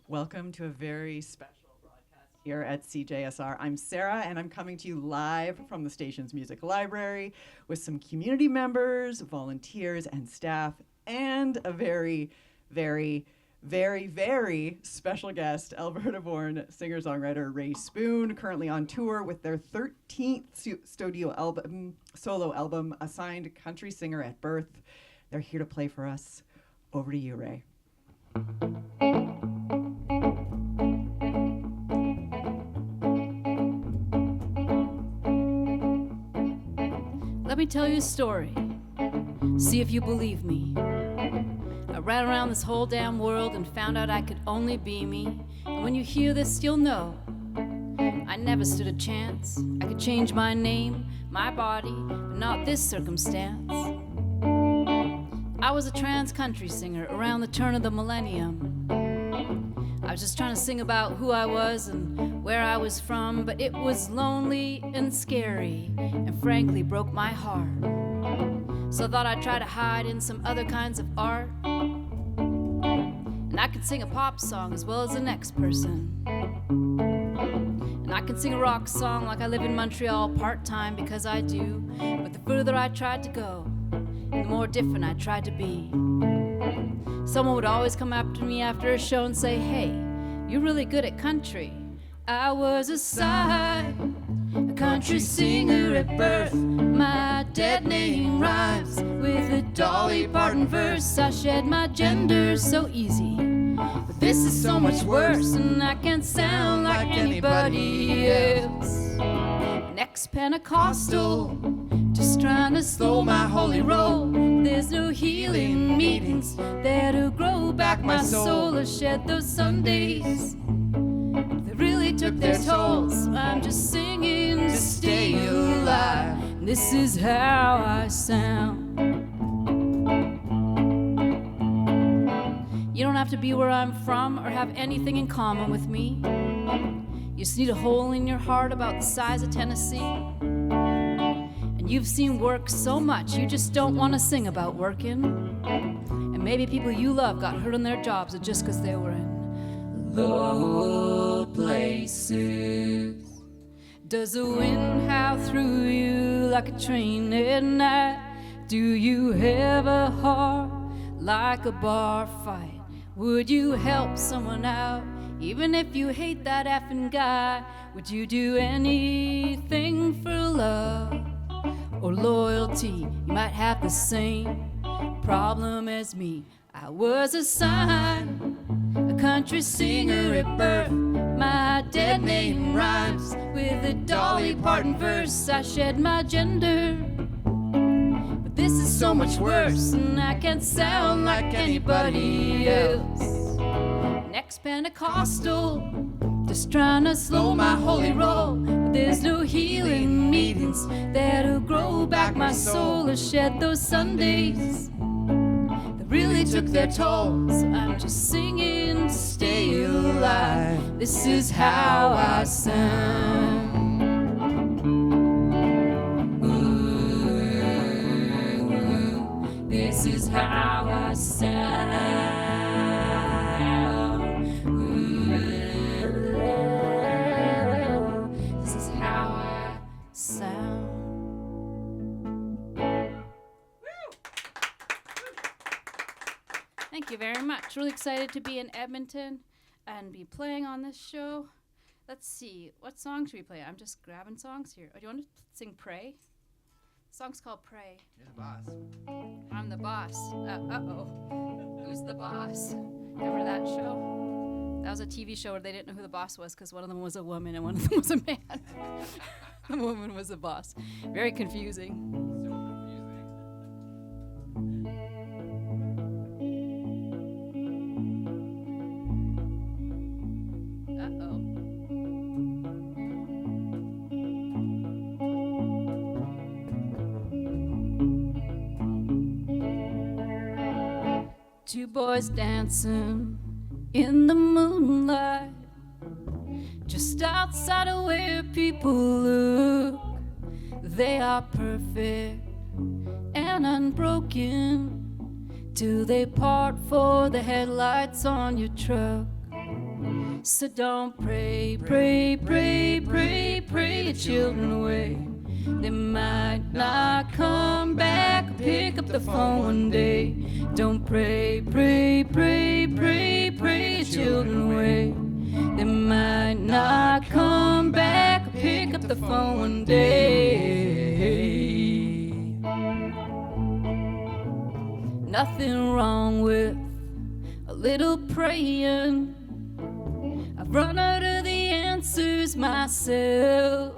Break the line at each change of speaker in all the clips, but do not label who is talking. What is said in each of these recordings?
Welcome to a very special broadcast here at CJSR. I'm Sarah, and I'm coming to you live from the station's music library with some community members, volunteers, and staff, and a very, very, very, very special guest, Alberta-born singer-songwriter Rae Spoon, currently on tour with their 13th solo album, Assigned Country Singer at Birth. They're here to play for us. Over to you, Rae.
Let me tell you a story, see if you believe me. I ran around this whole damn world and found out I could only be me. And when you hear this, you'll know I never stood a chance. I could change my name, my body, but not this circumstance. I was a trans country singer around the turn of the millennium. I was just trying to sing about who I was and where I was from, but it was lonely and scary and frankly broke my heart. So I thought I'd try to hide in some other kinds of art. And I could sing a pop song as well as the next person. And I could sing a rock song like I live in Montreal part-time, because I do. But the further I tried to go, the more different I tried to be. Someone would always come up to me after a show and say, "Hey, you're really good at country." I was a country singer at birth. My dead name rhymes with a Dolly Parton verse. I shed my gender so easy, but this is so much worse, and I can't sound like anybody else. Next Pentecostal, just trying to slow my holy roll. There's no healing meetings there to grow back my soul or shed those Sundays that really took their tolls. I'm just singing to stay alive. This is how I sound. You don't have to be where I'm from or have anything in common with me. You just need a hole in your heart about the size of Tennessee. And you've seen work so much, you just don't want to sing about working. And maybe people you love got hurt on their jobs just because they were in low places. Does the wind howl through you like a train at night? Do you have a heart like a bar fight? Would you help someone out even if you hate that effing guy? Would you do anything for love or loyalty? You might have the same problem as me. I was assigned a country singer at birth. My dead name rhymes with a Dolly Parton verse. I shed my gender, but this is so much worse, and I can't sound like anybody else. Next Pentecostal, just trying to slow my holy roll, but there's no healing meetings there to grow back my soul or shed those Sundays that really took their toll. So I'm just singing to stay alive. This is how I sound. Ooh, this is how I sound. Thank you very much. Really excited to be in Edmonton and be playing on this show. Let's see, what song should we play? I'm just grabbing songs here. Oh, do you want to sing Pray? The song's called Pray.
You're the boss.
I'm the boss. Uh-oh. Who's the boss? Remember that show? That was a TV show where they didn't know who the boss was because one of them was a woman and one of them was a man. The woman was the boss. Very confusing. Two boys dancing in the moonlight, just outside of where people look. They are perfect and unbroken till they part for the headlights on your truck. So don't pray, pray, pray, pray, pray your children away. They might not come back, pick up the phone one day. Don't pray, pray, pray, pray, pray your children away. They might not come back, pick up the phone one day. Nothing wrong with a little praying. I've run out of the answers myself.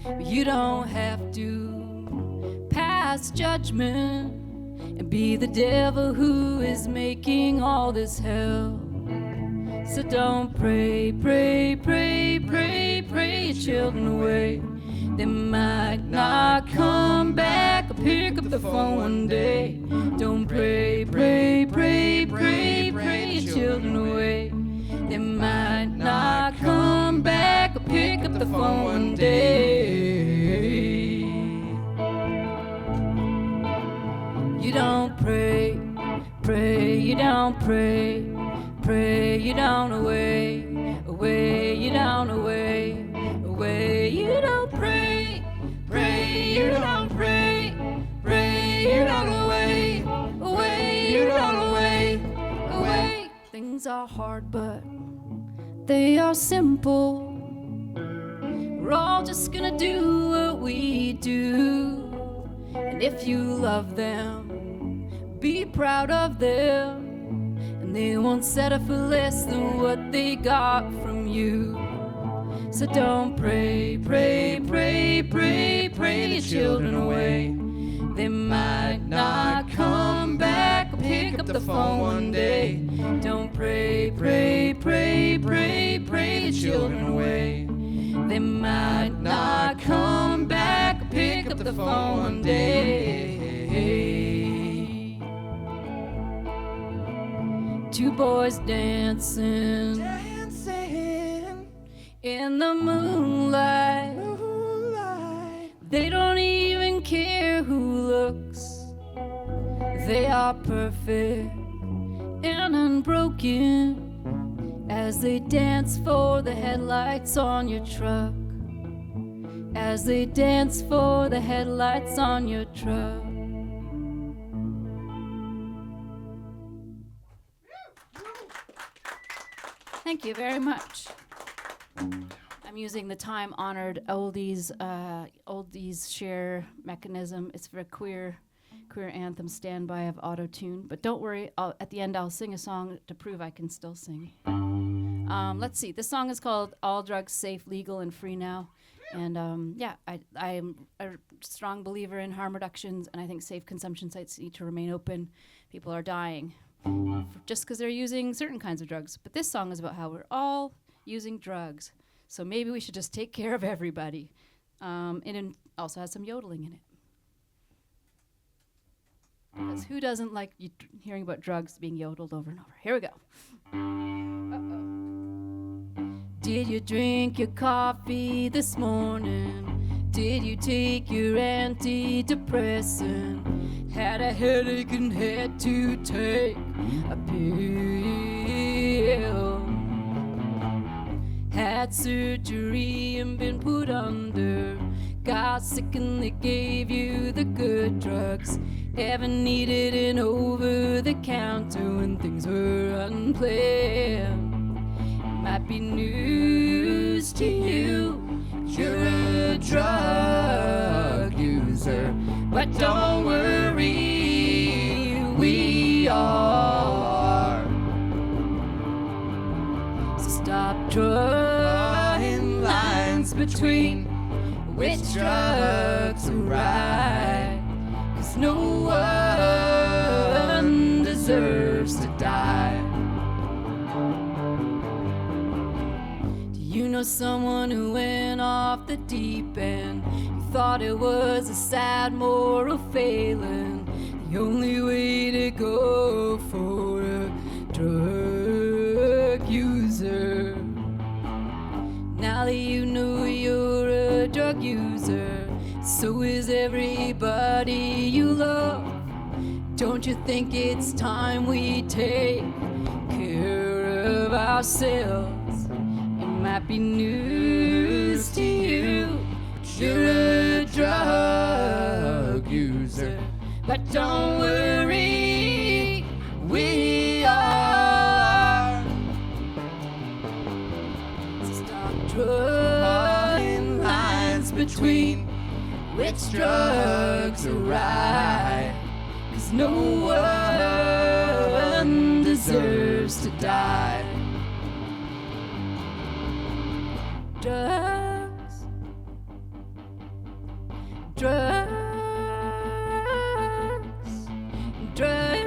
But you don't have to pass judgment and be the devil who is making all this hell. So don't pray, pray, pray, pray, pray your children away. They might not come back or pick up the phone one day. Don't pray, pray, pray, pray, pray your children away. They might not come back or pick up the phone one day. You don't pray, pray, you don't pray, pray, you don't away, away, you don't away, away, you don't pray, pray, you don't pray, pray, you don't away, away, you don't away, away. Things are hard, but they are simple. We're all just gonna do what we do. And if you love them, be proud of them. And they won't settle for less than what they got from you. So don't pray, pray, pray, pray, pray your children away. They might not come back or pick up the phone one day. Don't pray, pray, pray, pray, pray your children away. They might not come back or pick up the phone one day. Two boys dancing,
Dancing
in the moonlight. They don't even care who looks. They are perfect and unbroken as they dance for the headlights on your truck. As they dance for the headlights on your truck. Thank you very much. I'm using the time-honored oldies share mechanism. It's for a queer anthem standby of auto-tune. But don't worry, at the end I'll sing a song to prove I can still sing. Let's see. This song is called "All Drugs Safe, Legal, and Free Now." And I am a strong believer in harm reductions, and I think safe consumption sites need to remain open. People are dying just because they're using certain kinds of drugs. But this song is about how we're all using drugs. So maybe we should just take care of everybody. And it also has some yodeling in it. Because who doesn't like hearing about drugs being yodeled over and over? Here we go. Uh-oh. Did you drink your coffee this morning? Did you take your antidepressant? Had a headache and had to take a pill. Had surgery and been put under. Got sick and they gave you the good drugs. Ever needed an over-the-counter when things were unplanned? Might be news to you. You're a drug user, but don't worry, we are. So stop drawing lines between which drugs are right, 'cause no one deserves to die. You know someone who went off the deep end? You thought it was a sad moral failing, the only way to go for a drug user. Now that you know you're a drug user, so is everybody you love. Don't you think it's time we take care of ourselves? might be news to you. You're a drug user, but don't worry, we are. Stop drawing lines between which drugs are right, 'cause no one deserves to die. Drugs, drugs, drugs,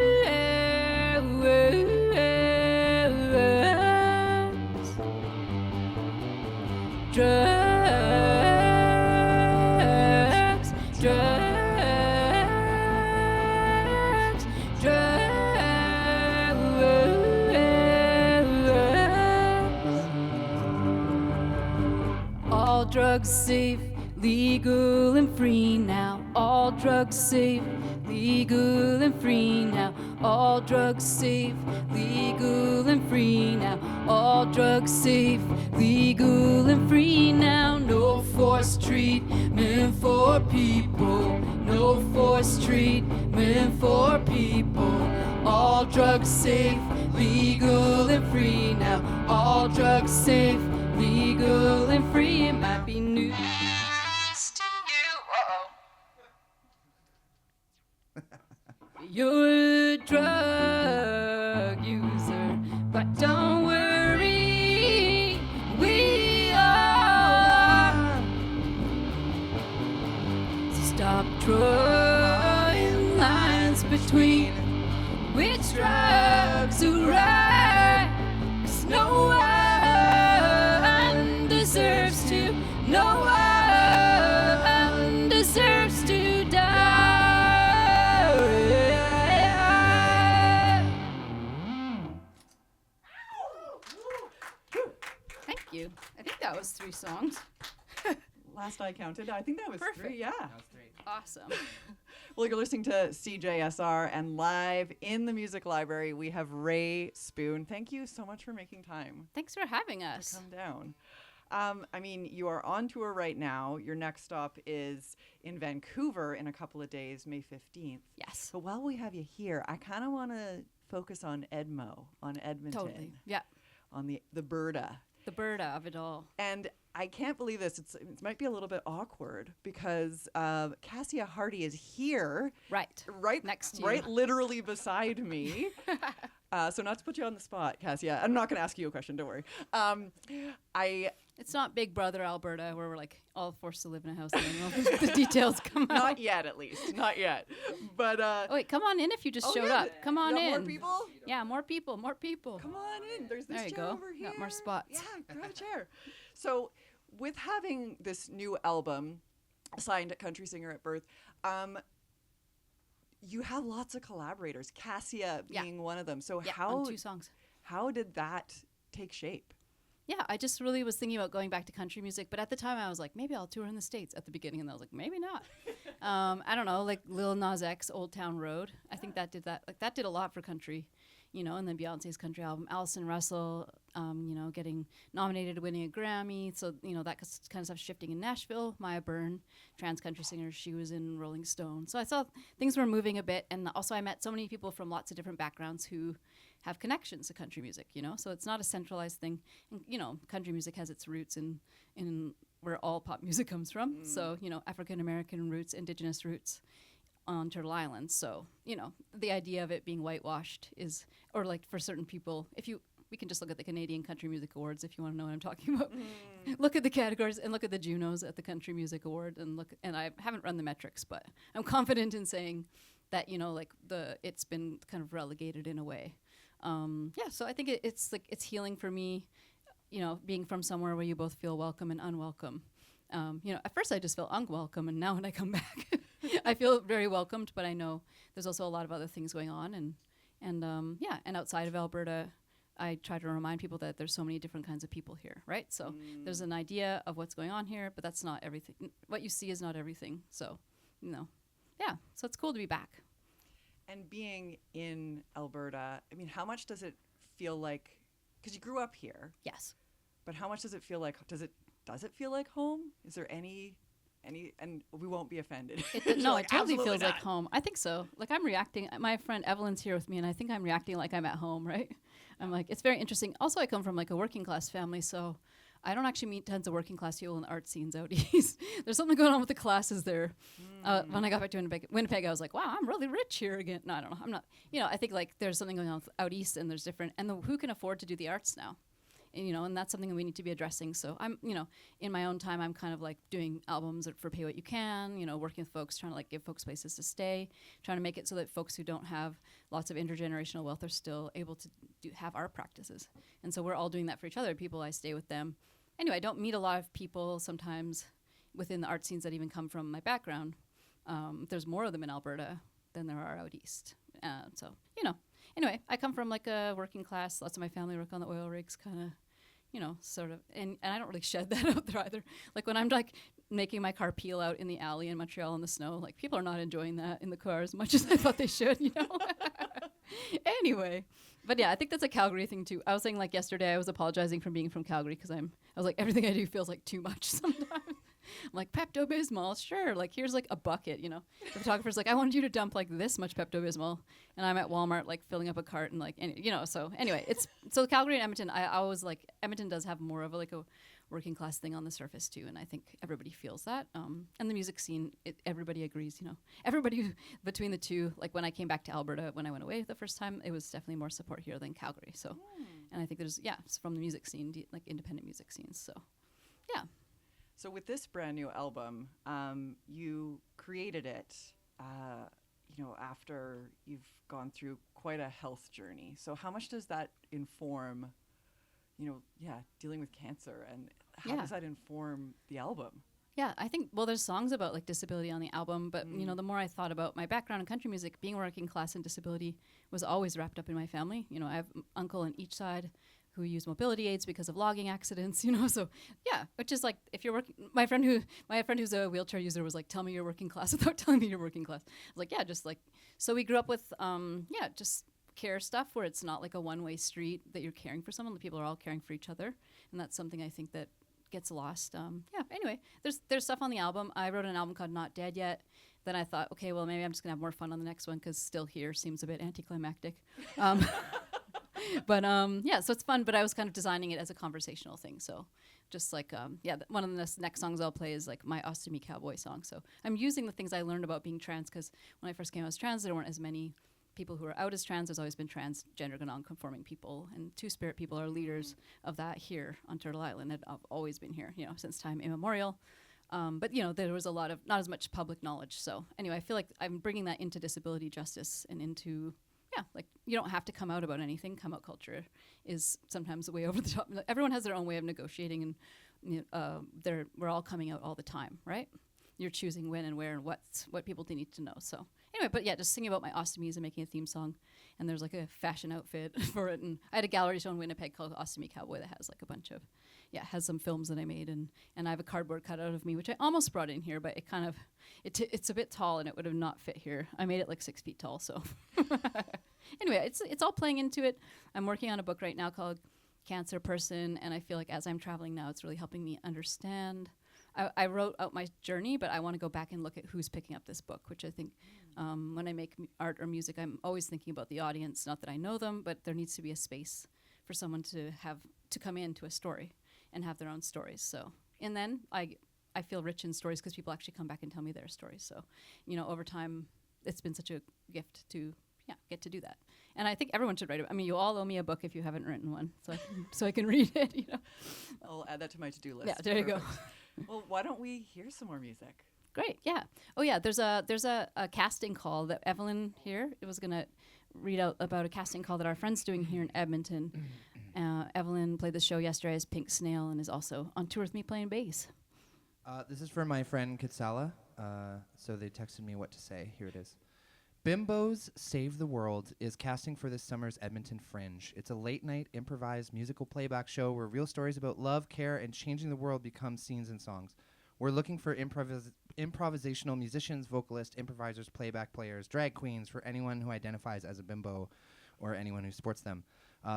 drugs, drugs, drugs. All drugs safe, legal and free now. All drugs safe, legal and free now. All drugs safe, legal and free now. All drugs safe, legal and free now. No forced treatment for people. No forced treatment for people. All drugs safe, legal and free now. All drugs safe, legal and free. It might be news to you. You're a drug user, but don't worry, we are. So stop drawing lines between which drugs are right, 'cause no one deserves to, no one deserves to die. Thank you. I think that was 3 songs.
Last I counted, I think that was
Perfect.
3, yeah.
That was 3.
Awesome.
Well, you're listening to CJSR, and live in the music library, we have Rae Spoon. Thank you so much for making time
Thanks for having
to
us.
come down. I mean, you are on tour right now. Your next stop is in Vancouver in a couple of days, May 15th.
Yes.
But while we have you here, I kind of want to focus on Edmo, on Edmonton,
Totally. Yeah.
on the Berta.
The bird of it all.
And I can't believe this. It might be a little bit awkward because Cassia Hardy is here,
Right.
right
Next to you.
right, literally beside me. So not to put you on the spot, Cassia. I'm not going to ask you a question. Don't worry.
It's not Big Brother Alberta where we're like all forced to live in a house and then the details come out.
Not yet, at least. Not yet. But
Oh, wait, come on in if you just showed
yeah,
up. Come on
got
in.
more people?
Yeah, more people, more people.
Come on in. There's this
There you
chair
go.
over here.
Got more spots.
Yeah, grab a chair. So, with having this new album signed at Country Singer at Birth, you have lots of collaborators. Cassia being one of them. So
Yeah,
how
on 2 songs.
how did that take shape?
Yeah, I just really was thinking about going back to country music, but at the time I was like, maybe I'll tour in the States at the beginning, and I was like, maybe not. I don't know, like Lil Nas X, Old Town Road. I think that did that. Like that did a lot for country, you know. And then Beyonce's country album, Alison Russell, you know, getting nominated, winning a Grammy. So you know that kind of stuff shifting in Nashville. Maya Byrne, trans country singer, she was in Rolling Stone. So I saw things were moving a bit, and also I met so many people from lots of different backgrounds who have connections to country music, you know? So it's not a centralized thing. And, you know, country music has its roots in where all pop music comes from. So, you know, African-American roots, indigenous roots on Turtle Island. So, you know, the idea of it being whitewashed is, or like for certain people, we can just look at the Canadian Country Music Awards if you want to know what I'm talking about. Look at the categories and look at the Junos at the Country Music Award and I haven't run the metrics, but I'm confident in saying that, you know, like it's been kind of relegated in a way. Yeah, so I think it's healing for me, you know, being from somewhere where you both feel welcome and unwelcome. You know, at first I just felt unwelcome, and now when I come back, I feel very welcomed. But I know there's also a lot of other things going on, and outside of Alberta, I try to remind people that there's so many different kinds of people here, right? So there's an idea of what's going on here, but that's not everything. What you see is not everything. So, you know, yeah. So it's cool to be back.
And being in Alberta, I mean, how much does it feel like, because you grew up here,
Yes.
But how much does it feel like? Does it feel like home? Is there any? And we won't be offended.
No,
like,
it totally feels
not.
like home. I think so. Like I'm reacting. My friend Evelyn's here with me, and I think I'm reacting like I'm at home, right? I'm like, it's very interesting. Also, I come from like a working class family, so I don't actually meet tons of working class people in the art scenes out east. There's something going on with the classes there. When I got back to Winnipeg, I was like, wow, I'm really rich here again. No, I don't know. I'm not. I think like there's something going on out east, and there's different. And who can afford to do the arts now? And that's something that we need to be addressing. So I'm, in my own time, I'm kind of like doing albums for pay what you can, working with folks, trying to like give folks places to stay, trying to make it so that folks who don't have lots of intergenerational wealth are still able to have art practices. And so we're all doing that for each other. People, I stay with them. Anyway, I don't meet a lot of people sometimes within the art scenes that even come from my background. There's more of them in Alberta than there are out east. Anyway, I come from like a working class. Lots of my family work on the oil rigs, kind of, sort of. And I don't really shed that out there either. Like when I'm like making my car peel out in the alley in Montreal in the snow, like people are not enjoying that in the car as much as I thought they should, Anyway, but yeah, I think that's a Calgary thing too. I was saying like yesterday, I was apologizing for being from Calgary because I was like, everything I do feels like too much sometimes. I'm like, Pepto-Bismol, sure. Like, here's like a bucket, The photographer's like, I wanted you to dump like this much Pepto-Bismol. And I'm at Walmart, like filling up a cart and like, so anyway, so Calgary and Edmonton, I always like, Edmonton does have more of a working class thing on the surface too. And I think everybody feels that. And the music scene, everybody agrees, everybody between the two, like when I came back to Alberta, when I went away the first time, it was definitely more support here than Calgary. So, and I think there's, it's from the music scene, like independent music scenes. So, yeah.
So with this brand new album, you created it, after you've gone through quite a health journey. So how much does that inform, dealing with cancer, and how does that inform the album?
Yeah, I think, there's songs about like disability on the album, but the more I thought about my background in country music, being working class and disability was always wrapped up in my family. I have an uncle on each side who use mobility aids because of logging accidents, so yeah, which is like, if you're working, my friend who's a wheelchair user was like, tell me you're working class without telling me you're working class. I was like, yeah, just like, so we grew up with, just care stuff where it's not like a one-way street that you're caring for someone, the people are all caring for each other. And that's something I think that gets lost. Anyway, there's stuff on the album. I wrote an album called Not Dead Yet. Then I thought, okay, well, maybe I'm just gonna have more fun on the next one because Still Here seems a bit anticlimactic. But so it's fun, but I was kind of designing it as a conversational thing. So just like, one of the next songs I'll play is like my Ostomy Cowboy song. So I'm using the things I learned about being trans, because when I first came out as trans, there weren't as many people who are out as trans. There's always been transgender and non-conforming people, and Two-Spirit people are leaders of that here on Turtle Island. Have always been here, since time immemorial. But there was not as much public knowledge. So anyway, I feel like I'm bringing that into disability justice and into, like you don't have to come out about anything. Come out culture is sometimes way over the top. Everyone has their own way of negotiating, and we're all coming out all the time, right? You're choosing when and where and what people need to know. So anyway, but yeah, just singing about my ostomies and making a theme song. And there's like a fashion outfit for it. And I had a gallery show in Winnipeg called Ostomy Cowboy that has like a bunch of, has some films that I made. And I have a cardboard cutout of me, which I almost brought in here, but it kind of, it's a bit tall and it would have not fit here. I made it like 6 feet tall, so. Anyway, it's all playing into it. I'm working on a book right now called Cancer Person. And I feel like as I'm traveling now, it's really helping me understand. I wrote out my journey, but I want to go back and look at who's picking up this book, which I think when I make art or music, I'm always thinking about the audience. Not that I know them, but there needs to be a space for someone to come into a story and have their own stories. So, and then I feel rich in stories because people actually come back and tell me their stories. So, over time, it's been such a gift to get to do that. And I think everyone should write it. I mean, you all owe me a book if you haven't written one, so I can read it.
I'll add that to my to-do list.
Yeah, there you go.
Well, why don't we hear some more music?
Great, yeah. Oh, yeah, there's a casting call that Evelyn here was going to read out about a casting call that our friend's doing here in Edmonton. Evelyn played the show yesterday as Pink Snail and is also on tour with me playing bass.
This is for my friend Kitsala. So they texted me what to say. Here it is. Bimbos Save the World is casting for this summer's Edmonton Fringe. It's a late-night improvised musical playback show where real stories about love, care, and changing the world become scenes and songs. We're looking for improvisational musicians, vocalists, improvisers, playback players, drag queens, for anyone who identifies as a bimbo or anyone who supports them.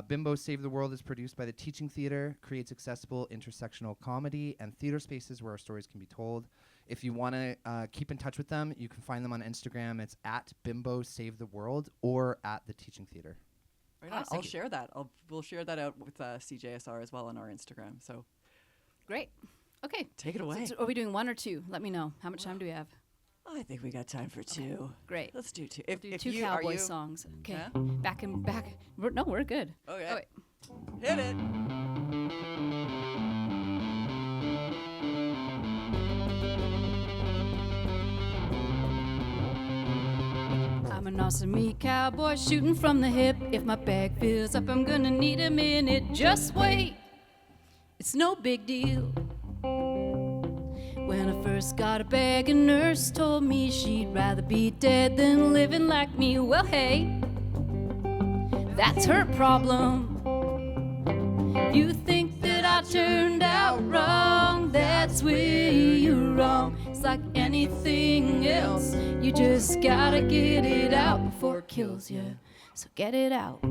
Bimbo Save the World is produced by the Teaching Theater, creates accessible intersectional comedy and theater spaces where our stories can be told. If you want to keep in touch with them, you can find them on Instagram. It's at Bimbo Save the World or at the Teaching Theater.
Right on. I'll share that. We'll share that out with CJSR as well on our Instagram. So
Great. Okay.
take it away.
So are we doing 1 or 2? Let me know. How much time do we have?
I think we got time for 2.
Great.
Let's do 2.
Do 2 cowboy songs. Okay.
Yeah?
Back and back. We're good.
Okay.
Oh, wait.
Hit it.
I'm an awesome meat cowboy shooting from the hip. If my bag fills up, I'm gonna need a minute. Just wait. It's no big deal. When I first got a bag, a nurse told me she'd rather be dead than living like me. Well, hey, that's her problem. You think that I turned out wrong, that's where you're wrong. It's like anything else, you just gotta get it out before it kills you. So get it out.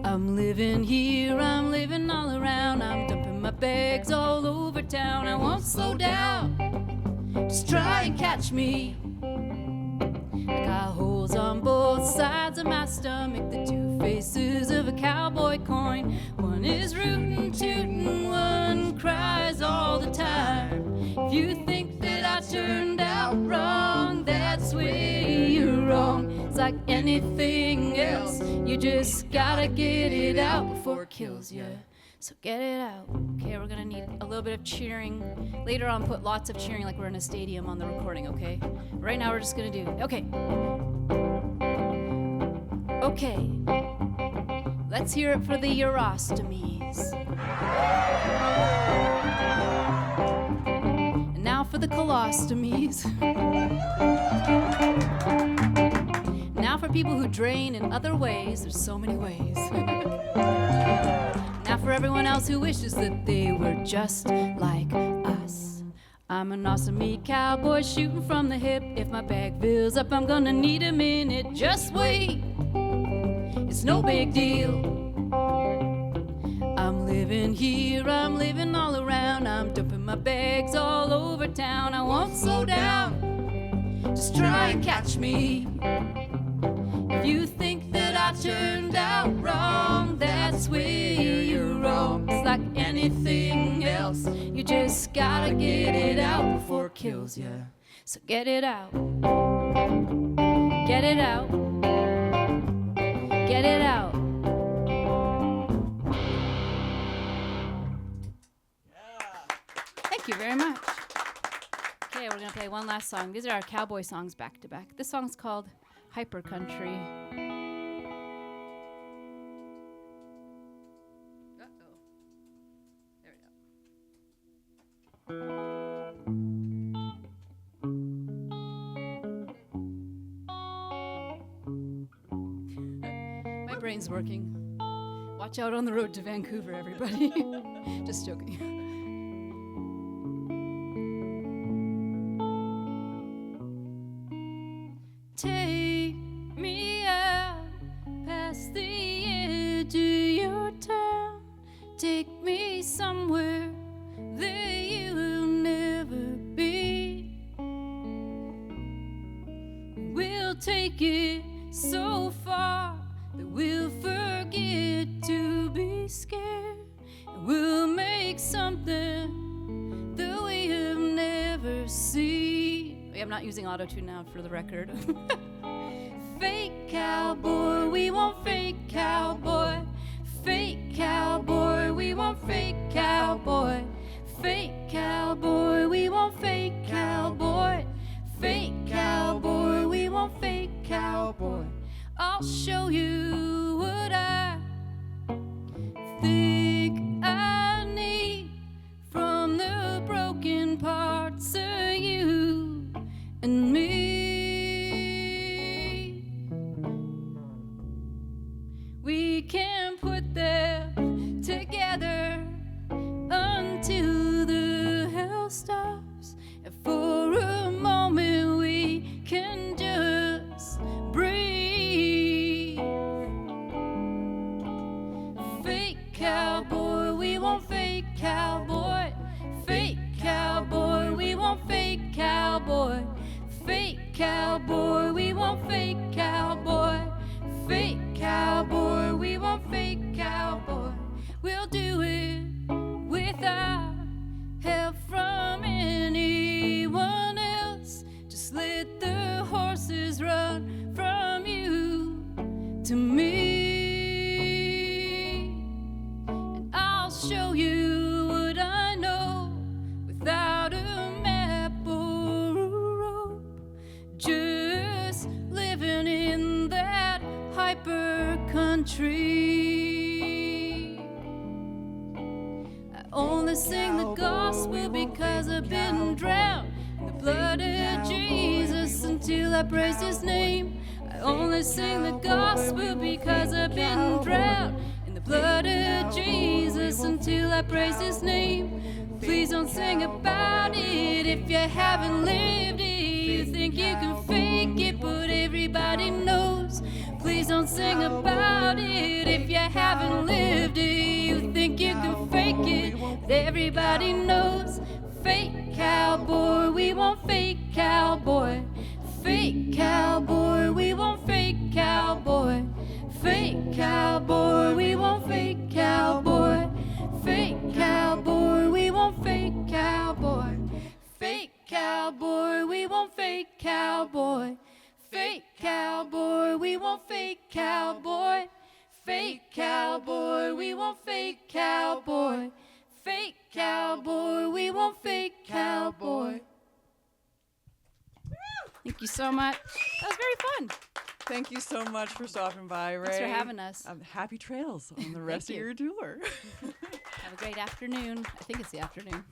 I'm living here, I'm living all around. I'm dumping my bags all over town. I won't slow down, just try and catch me. I got holes on both sides of my stomach, the 2 faces of a cowboy coin. One is rootin', tootin', one cries all the time. If you think that I turned out wrong, that's where you're wrong. It's like anything else, you just gotta get it out before it kills you. So get it out. Okay, we're gonna need a little bit of cheering. Later on, put lots of cheering like we're in a stadium on the recording, okay? Right now, we're just gonna do, okay. Okay, let's hear it for the urostomies. And now for the colostomies. Now for people who drain in other ways. There's so many ways. Now for everyone else who wishes that they were just like us. I'm an awesome meat cowboy shooting from the hip. If my bag fills up, I'm gonna need a minute. Just wait, it's no big deal. I'm living here, I'm living all around. I'm dumping my bags all over town. I won't slow down, just try and catch me. If you think that I turned out wrong, that's where you're wrong. It's like anything else, you just gotta get it out before it kills you. So get it out. Get it out. Get it out. Thank you very much. Okay, we're gonna play one last song. These are our cowboy songs back to back. This song's called Hyper Country. Uh-oh. There we go. My brain's working. Watch out on the road to Vancouver, everybody. Just joking. Take me out past the edge of your town. Take me somewhere that you'll never be. We'll take it so far that we'll forget to be scared. And we'll make something that we have never seen. I'm not using auto-tune now for the record. Fake cowboy, we want fake cowboy. Fake cowboy, we want fake cowboy. Fake cowboy, we want fake cowboy. Fake cowboy, we want fake cowboy. I'll show you what I think I need from the broken parts of you and me. We can put them together until the hell stops. And for a moment we can just breathe. won't fake cowboy. Fake cowboy, we won't fake cowboy. Fake cowboy, we won't fake cowboy. Fake cowboy, we won't fake cowboy. We'll do it without help from anyone else. Just let the horses run from you to me, and I'll show you what I know without a map or a rope. Just living in that hyper country. I only sing the gospel because I've been drowned in the blood of Jesus until I praise his name. I only sing the gospel because I've been drowned in the blood of Jesus until I praise his name. Please don't sing about it if you haven't lived it. You think you can fake it, but everybody knows. Please don't sing about it if you haven't lived it. You think you can fake it, but everybody knows. Fake cowboy, we won't fake cowboy. Fake cowboy, we won't fake cowboy. Fake cowboy, we won't fake cowboy. Fake cowboy, we won't fake cowboy. Fake cowboy, we won't fake cowboy. Fake cowboy, we won't fake cowboy. Fake cowboy, we won't fake cowboy. Fake cowboy, we won't fake cowboy. Thank you so much. That was very fun.
Thank you so much for stopping by, Rae.
Thanks for having us.
Happy trails on the rest of
you.
your tour.
Have a great afternoon. I think it's the afternoon.